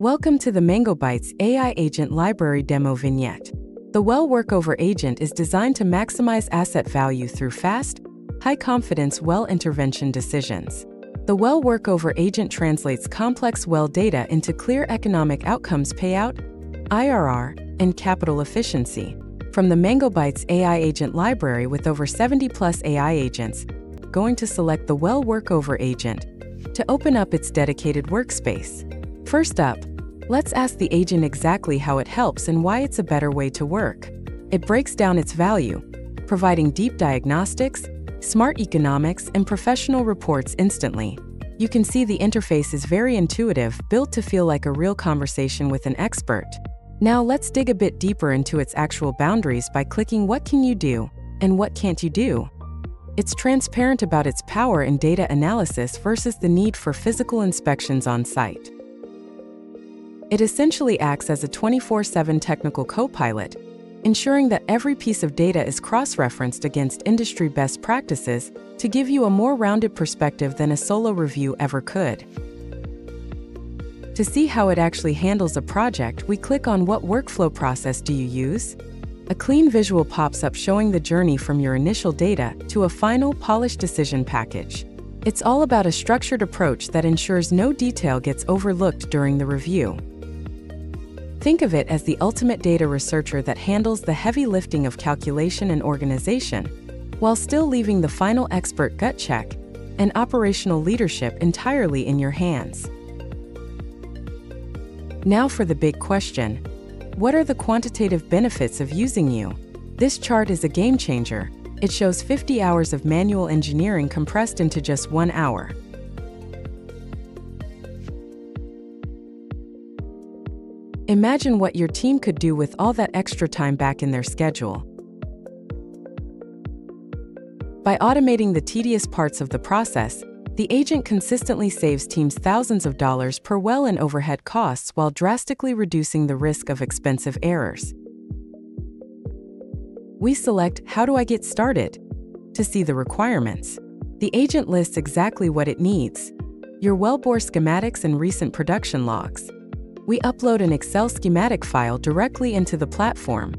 Welcome to the MangoBytes AI Agent Library Demo Vignette. The Well Workover Agent is designed to maximize asset value through fast, high-confidence well intervention decisions. The Well Workover Agent translates complex well data into clear economic outcomes: payout, IRR, and capital efficiency. From the MangoBytes AI Agent Library with over 70+ AI agents, going to select the Well Workover Agent to open up its dedicated workspace. First up, let's ask the agent exactly how it helps and why it's a better way to work. It breaks down its value, providing deep diagnostics, smart economics, and professional reports instantly. You can see the interface is very intuitive, built to feel like a real conversation with an expert. Now let's dig a bit deeper into its actual boundaries by clicking what can you do and what can't you do. It's transparent about its power in data analysis versus the need for physical inspections on site. It essentially acts as a 24/7 technical co-pilot, ensuring that every piece of data is cross-referenced against industry best practices to give you a more rounded perspective than a solo review ever could. To see how it actually handles a project, we click on what workflow process do you use? A clean visual pops up showing the journey from your initial data to a final, polished decision package. It's all about a structured approach that ensures no detail gets overlooked during the review. Think of it as the ultimate data researcher that handles the heavy lifting of calculation and organization, while still leaving the final expert gut check and operational leadership entirely in your hands. Now for the big question. What are the quantitative benefits of using you? This chart is a game changer. It shows 50 hours of manual engineering compressed into just 1 hour. Imagine what your team could do with all that extra time back in their schedule. By automating the tedious parts of the process, the agent consistently saves teams thousands of dollars per well in overhead costs while drastically reducing the risk of expensive errors. We select "How do I get started?" to see the requirements. The agent lists exactly what it needs: your wellbore schematics and recent production logs. We upload an Excel schematic file directly into the platform.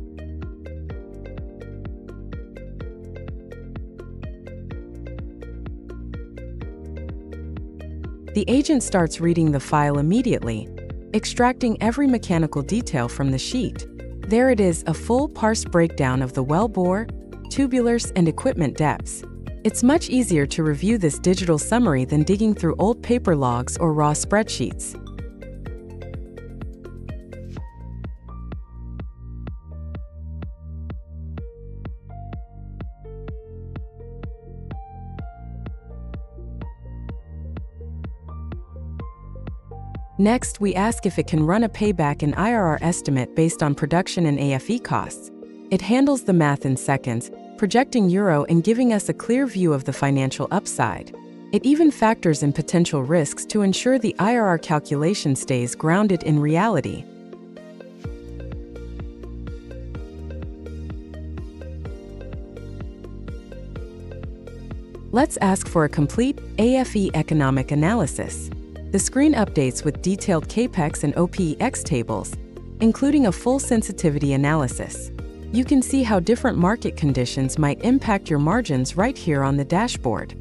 The agent starts reading the file immediately, extracting every mechanical detail from the sheet. There it is, a full parsed breakdown of the wellbore, tubulars, and equipment depths. It's much easier to review this digital summary than digging through old paper logs or raw spreadsheets. Next, we ask if it can run a payback and IRR estimate based on production and AFE costs. It handles the math in seconds, projecting euro and giving us a clear view of the financial upside. It even factors in potential risks to ensure the IRR calculation stays grounded in reality. Let's ask for a complete AFE economic analysis. The screen updates with detailed CAPEX and OPEX tables, including a full sensitivity analysis. You can see how different market conditions might impact your margins right here on the dashboard.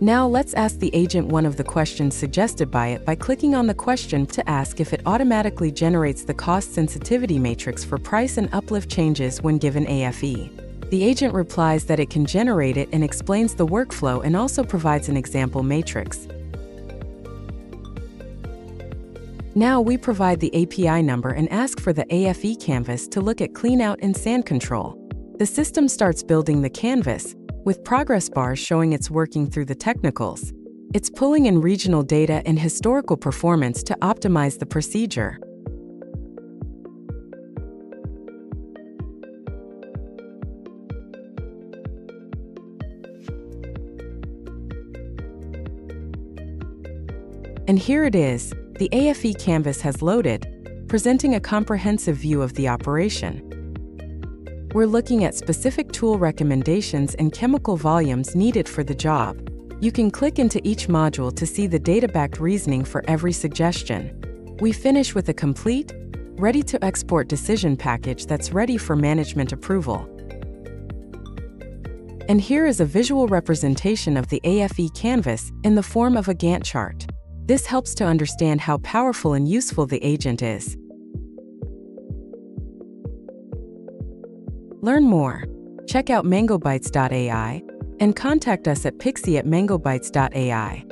Now let's ask the agent one of the questions suggested by it by clicking on the question to ask if it automatically generates the cost sensitivity matrix for price and uplift changes when given AFE. The agent replies that it can generate it and explains the workflow and also provides an example matrix. Now we provide the API number and ask for the AFE canvas to look at cleanout and sand control. The system starts building the canvas, with progress bars showing it's working through the technicals. It's pulling in regional data and historical performance to optimize the procedure. And here it is, the AFE canvas has loaded, presenting a comprehensive view of the operation. We're looking at specific tool recommendations and chemical volumes needed for the job. You can click into each module to see the data-backed reasoning for every suggestion. We finish with a complete, ready-to-export decision package that's ready for management approval. And here is a visual representation of the AFE canvas in the form of a Gantt chart. This helps to understand how powerful and useful the agent is. Learn more. Check out MangoBytes AI and contact us at Pixie at MangoBytes AI.